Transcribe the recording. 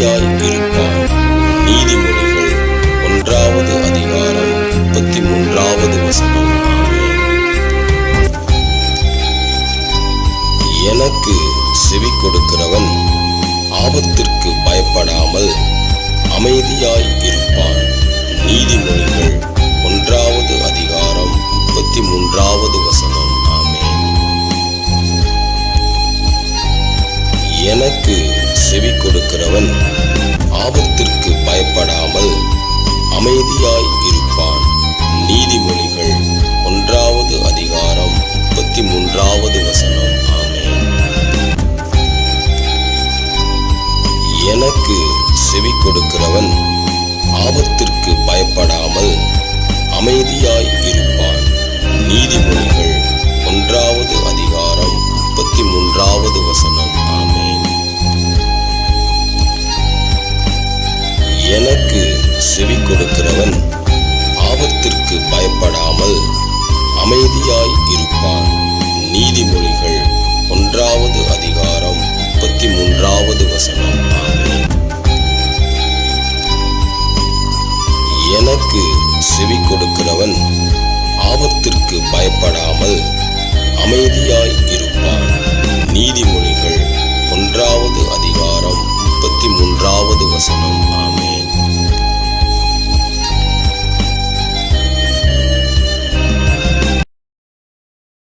அமைதியாய் இருப்பான். நீதிமொழிகள் 1வது அதிகாரம் 33வது வசனம். ஆமென். எனக்கு செவி கொடுக்கிறவன் ஆபத்திற்கு பயப்படாமல் அமைதியாய் இருப்பான். நீதிமொழிகள் 1வது அதிகாரம் 33வது வசனம். ஆமென். எனக்கு செவி கொடுக்கிறவன் ஆபத்திற்கு பயப்படாமல் அமைதியாய் இருப்பான். நீதிமொழிகள் 1வது அதிகாரம் 33வது வசனம். ஆமென். எனக்கு செவி கொடுக்கிறவன் ஆபத்திற்கு பயப்படாமல் அமைதியாய் இருப்பான். நீதிமொழிகள் 1வது அதிகாரம் 33வது வசனம். ஆமென். எனக்கு செவி கொடுக்கிறவன் ஆபத்திற்கு பயப்படாமல் அமைதியாய் இருப்பான். நீதிமொழிகள் 1வது அதிகாரம் 33வது வசனம். ஆமென். எனக்கு செவி கொடுக்கிறவன் ஆபத்திற்கு பயப்படாமல் அமைதியாய் இருப்பான். நீதிமொழிகள் 1வது அதிகாரம் 33வது வசனம். ஆமென்.